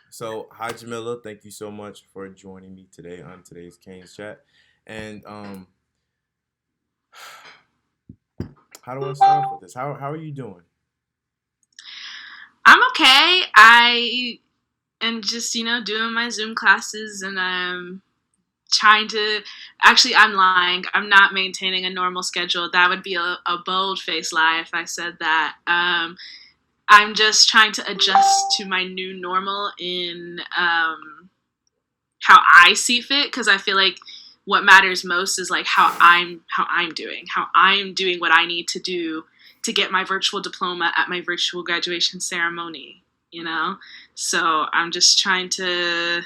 So, hi Jamila, thank you so much for joining me today on today's Canes chat. And how do I start off with this? How are you doing? I'm okay. I am just, doing my Zoom classes and I'm trying to. Actually, I'm lying. I'm not maintaining a normal schedule. That would be a bold faced lie if I said that. I'm just trying to adjust to my new normal in how I see fit because I feel like what matters most is like how I'm doing what I need to do to get my virtual diploma at my virtual graduation ceremony, you know? So I'm just trying to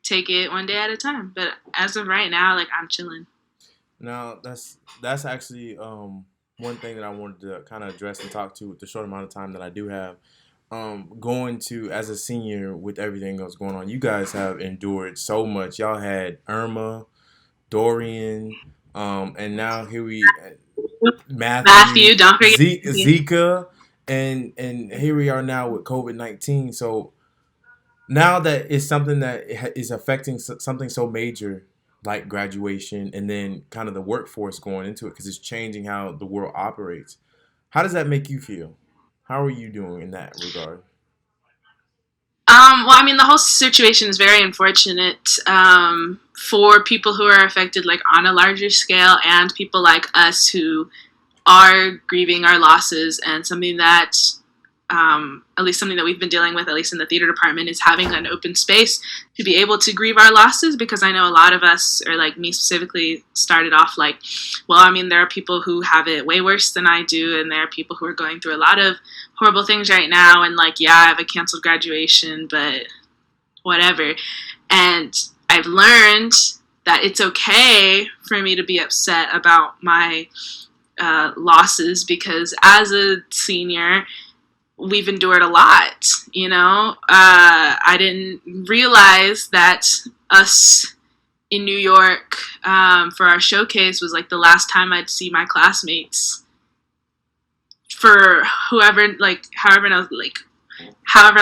take it one day at a time. But as of right now, like I'm chilling. Now, that's actually one thing that I wanted to kind of address and talk to with the short amount of time that I do have. Going to as a senior with everything that's going on, you guys have endured so much. Y'all had Irma, Dorian, and now here we Matthew, Matthew, don't forget me. Zika, and here we are now with COVID-19. So now that it's something that is affecting something so major like graduation and then kind of the workforce going into it because it's changing how the world operates. How does that make you feel? How are you doing in that regard? Well, I mean, the whole situation is very unfortunate for people who are affected, like on a larger scale, and people like us who are grieving our losses. And something that, at least something that we've been dealing with, at least in the theater department, is having an open space to be able to grieve our losses. Because I know a lot of us, or like me specifically, started off like, well, I mean, there are people who have it way worse than I do, and there are people who are going through a lot of horrible things right now. And like, yeah, I have a canceled graduation, but whatever. And I've learned that it's okay for me to be upset about my losses because as a senior, we've endured a lot. I didn't realize that us in New York for our showcase was like the last time I'd see my classmates for however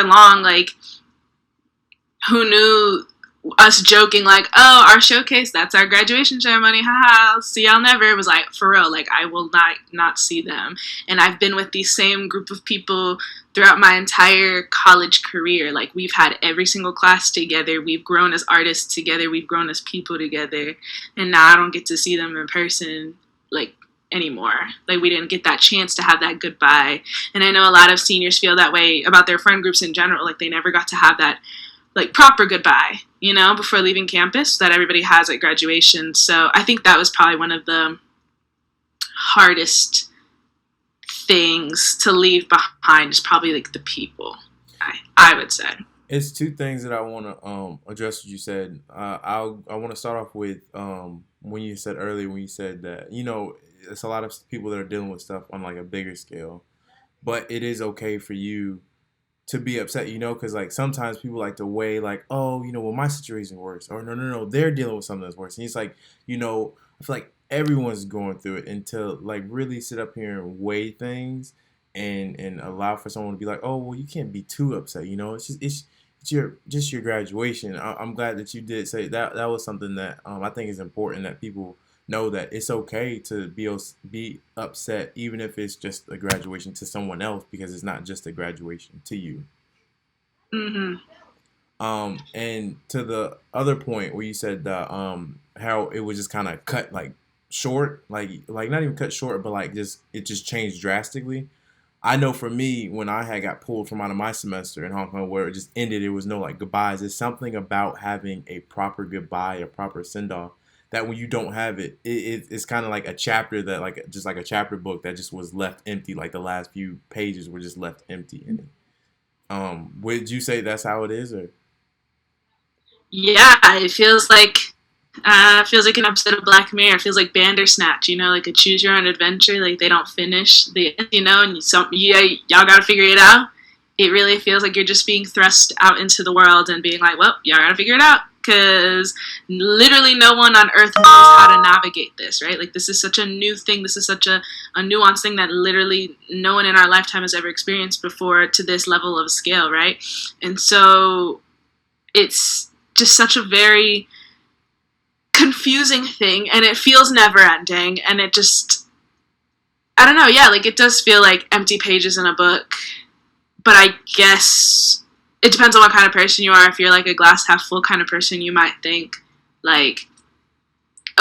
long. Like, who knew us joking like, oh, our showcase, that's our graduation ceremony, haha, I'll see y'all never. It was like, for real, like I will not see them. And I've been with the same group of people throughout my entire college career. Like, we've had every single class together, we've grown as artists together, we've grown as people together, and now I don't get to see them in person, like, anymore. Like, we didn't get that chance to have that goodbye. And I know a lot of seniors feel that way about their friend groups in general. Like, they never got to have that like proper goodbye, before leaving campus that everybody has at graduation. So I think that was probably one of the hardest things to leave behind is probably like the people. I would say. It's two things that I want to address. What you said. I want to start off with when you said earlier when you said that it's a lot of people that are dealing with stuff on like a bigger scale, but it is okay for you to be upset, because like sometimes people like to weigh like, oh, well, my situation worse, or no, they're dealing with something that's worse, and it's like, I feel like everyone's going through it, and to like really sit up here and weigh things and allow for someone to be like, oh, well, you can't be too upset, it's your graduation. I'm glad that you did say that. That was something that I think is important that people know that it's okay to be upset even if it's just a graduation to someone else because it's not just a graduation to you. Hmm. And to the other point where you said that how it was just kind of cut like short, like not even cut short, but like just it just changed drastically. I know for me, when I had got pulled from out of my semester in Hong Kong, where it just ended, there was no like goodbyes. There's something about having a proper goodbye, a proper send off, that when you don't have it, it's kind of like a chapter that like just like a chapter book that just was left empty. Like the last few pages were just left empty in it. Would you say that's how it is, or? Yeah, it feels like an episode of Black Mirror. It feels like Bandersnatch, like a choose your own adventure. Like they don't finish and yeah, y'all gotta figure it out. It really feels like you're just being thrust out into the world and being like, well, y'all gotta figure it out because literally no one on earth knows how to navigate this, right? Like, this is such a new thing. This is such a nuanced thing that literally no one in our lifetime has ever experienced before to this level of scale, right? And so it's just such a very confusing thing, and it feels never ending, and it just, I don't know, yeah, like, it does feel like empty pages in a book, but I guess it depends on what kind of person you are. If you're like a glass half full kind of person, you might think like,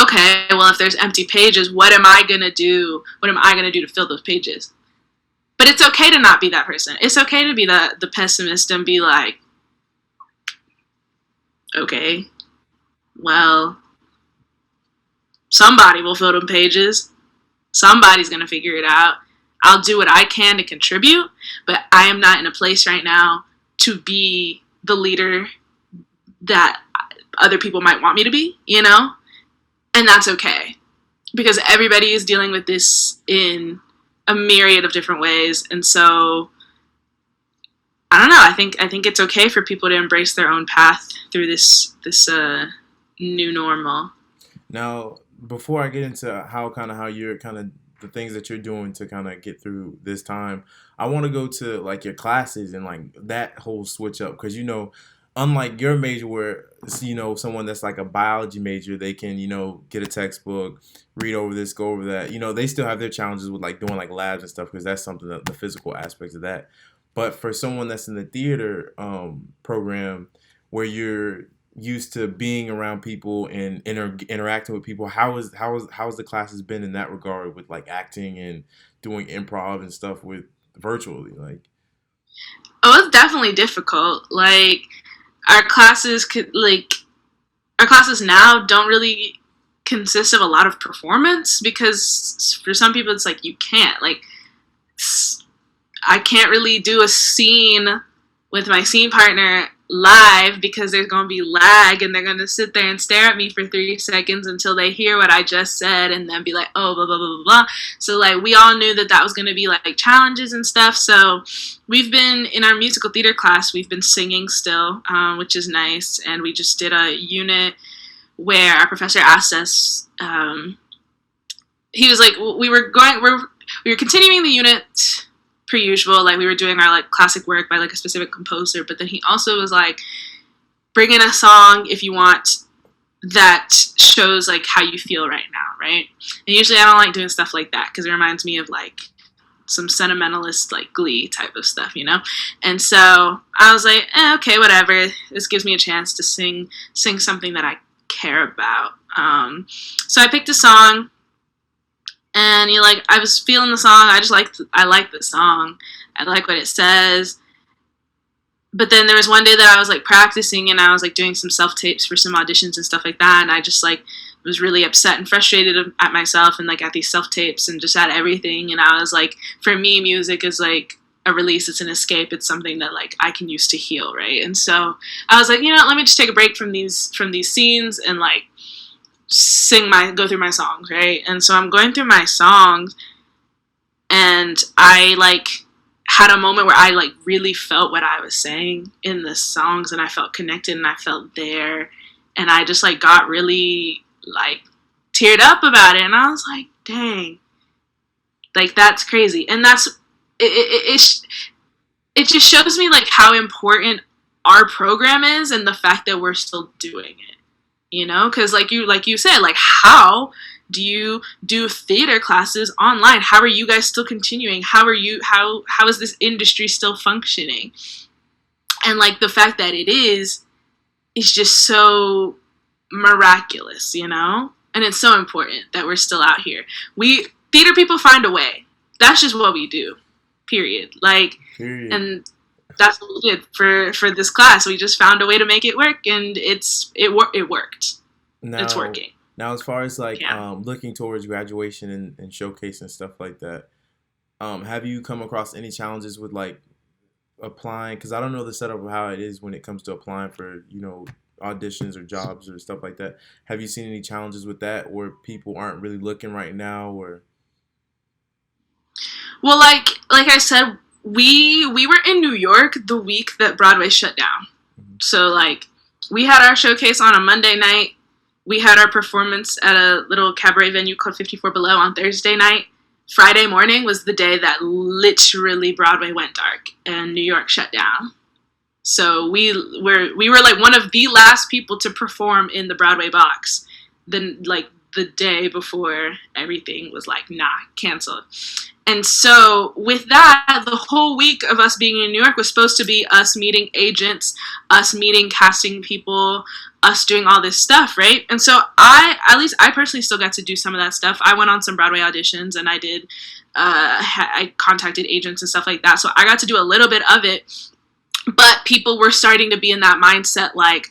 okay, well, if there's empty pages, what am I gonna do? What am I gonna do to fill those pages? But it's okay to not be that person. It's okay to be the pessimist and be like, okay, well, somebody will fill them pages. Somebody's gonna figure it out. I'll do what I can to contribute, but I am not in a place right now to be the leader that other people might want me to be, you know? And that's okay. Because everybody is dealing with this in a myriad of different ways. And so, I don't know, I think it's okay for people to embrace their own path through this new normal. Now, before I get into how you're kind of the things that you're doing to kind of get through this time, I want to go to like your classes and like that whole switch up, because unlike your major where someone that's like a biology major, they can get a textbook, read over this, go over that. They still have their challenges with like doing like labs and stuff, because that's something that the physical aspects of that. But for someone that's in the theater program, where you're used to being around people and interacting with people, how's the classes been in that regard with like acting and doing improv and stuff with virtually? Like, oh, it's definitely difficult. Like, our classes now don't really consist of a lot of performance, because for some people it's like, you can't, like, I can't really do a scene with my scene partner live because there's going to be lag, and they're going to sit there and stare at me for 3 seconds until they hear what I just said, and then be like, oh, blah, blah, blah, blah, blah. So, like, we all knew that was going to be, like, challenges and stuff. So we've been, in our musical theater class, we've been singing still, which is nice. And we just did a unit where our professor asked us, he was like, we were continuing the unit per usual, like we were doing our like classic work by like a specific composer, but then he also was like, bring in a song if you want that shows like how you feel right now, right? And usually I don't like doing stuff like that because it reminds me of like some sentimentalist like Glee type of stuff, And so I was like, okay, whatever. This gives me a chance to sing something that I care about. So I picked a song. And I was feeling the song. I like the song. I like what it says. But then there was one day that I was like practicing, and I was like doing some self-tapes for some auditions and stuff like that. And I just like was really upset and frustrated at myself and like at these self-tapes and just at everything. And I was like, for me, music is like a release. It's an escape. It's something that like I can use to heal, right? And so I was like, let me just take a break from these scenes and like go through my songs, right? And so I'm going through my songs, and I like had a moment where I like really felt what I was saying in the songs, and I felt connected and I felt there, and I just like got really like teared up about it, and I was like, dang, like that's crazy. And that's it just shows me like how important our program is and the fact that we're still doing it. Because like you said, like, how do you do theater classes online? How are you guys still continuing? How is this industry still functioning? And like the fact that it is just so miraculous, and it's so important that we're still out here. Theater people find a way. That's just what we do. Period. Period. And that's what we did for this class. We just found a way to make it work, and it worked. Now, it's working. Now, as far as like looking towards graduation and showcase and stuff like that, have you come across any challenges with like applying? Because I don't know the setup of how it is when it comes to applying for auditions or jobs or stuff like that. Have you seen any challenges with that, where people aren't really looking right now, or? Well, like I said, we were in New York the week that Broadway shut down. Mm-hmm. So like we had our showcase on a Monday night. We had our performance at a little cabaret venue called 54 Below on Thursday night. Friday morning was the day that literally Broadway went dark and New York shut down. So we were like one of the last people to perform in the Broadway box. Then like the day before everything was like, nah, canceled. And so with that, the whole week of us being in New York was supposed to be us meeting agents, us meeting casting people, us doing all this stuff, right? And so I personally still got to do some of that stuff. I went on some Broadway auditions and I contacted agents and stuff like that. So I got to do a little bit of it, but people were starting to be in that mindset like,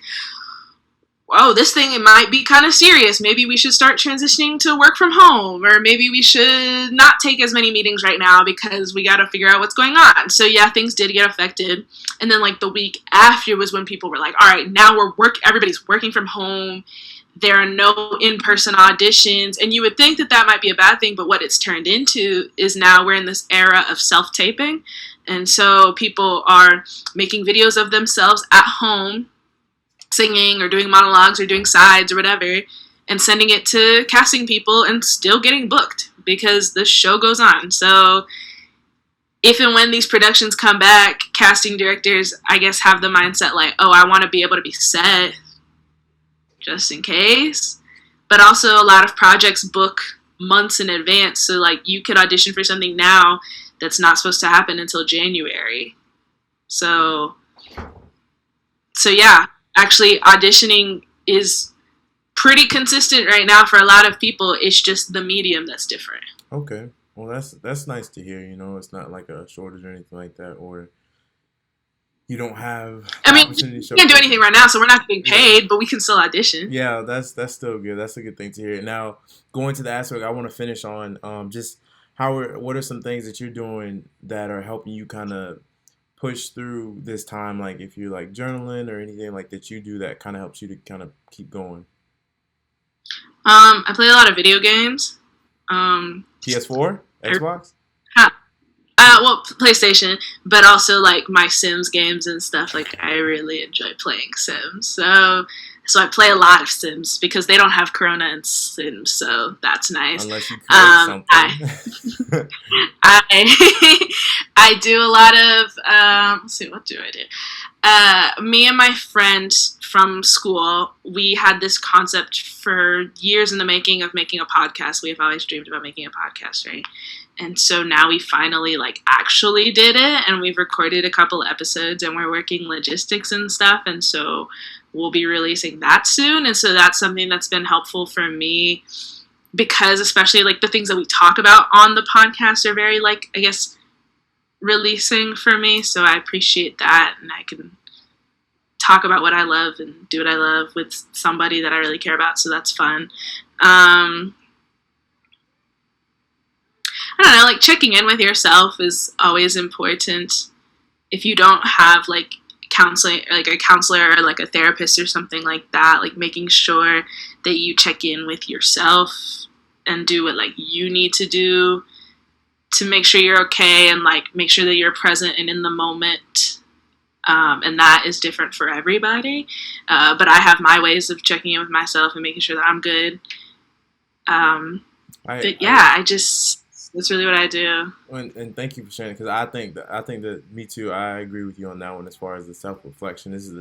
oh, this thing, it might be kind of serious. Maybe we should start transitioning to work from home, or maybe we should not take as many meetings right now because we got to figure out what's going on. So yeah, things did get affected. And then like the week after was when people were like, all right, now everybody's working from home. There are no in-person auditions. And you would think that that might be a bad thing, but what it's turned into is now we're in this era of self-taping. And so people are making videos of themselves at home, singing or doing monologues or doing sides or whatever, and sending it to casting people and still getting booked because the show goes on. So if and when these productions come back, casting directors, I guess, have the mindset like, oh, I want to be able to be set just in case. But also a lot of projects book months in advance. So like you could audition for something now that's not supposed to happen until January. So yeah. Actually, auditioning is pretty consistent right now for a lot of people. It's just the medium that's different. Okay. Well, that's nice to hear. It's not like a shortage or anything like that, or you don't have. I mean, we can't do anything right now, so we're not getting paid, but we can still audition. Yeah, that's still good. That's a good thing to hear. Now, going to the aspect, I want to finish on just what are some things that you're doing that are helping you kind of push through this time, like if you're like journaling or anything like that you do that kind of helps you to kind of keep going? I play a lot of video games. PS4, Xbox? Well, PlayStation, but also like my Sims games and stuff. Like I really enjoy playing Sims, so I play a lot of Sims because they don't have Corona in Sims, so that's nice. Unless you create something. I do a lot of let's see, what do I do? Me and my friend from school, we had this concept for years in the making of making a podcast. We have always dreamed about making a podcast, right? And so now we finally like actually did it, and we've recorded a couple episodes and we're working logistics and stuff, and so we'll be releasing that soon. And so that's something that's been helpful for me because especially like the things that we talk about on the podcast are very like, I guess, releasing for me. So I appreciate that, and I can talk about what I love and do what I love with somebody that I really care about. So that's fun. I don't know, like checking in with yourself is always important. If you don't have like counseling, like a counselor or like a therapist or something like that, like making sure that you check in with yourself and do what like you need to do to make sure you're okay and like make sure that you're present and in the moment. And that is different for everybody. But I have my ways of checking in with myself and making sure that I'm good. That's really what I do. And thank you for sharing, because I think that me too. I agree with you on that one as far as the self-reflection. This is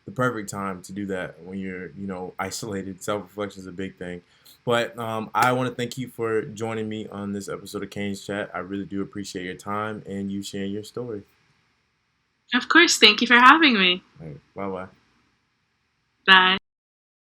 the perfect time to do that when you're isolated. Self-reflection is a big thing. But I want to thank you for joining me on this episode of Kane's Chat. I really do appreciate your time and you sharing your story. Of course. Thank you for having me. All right, bye-bye. Bye.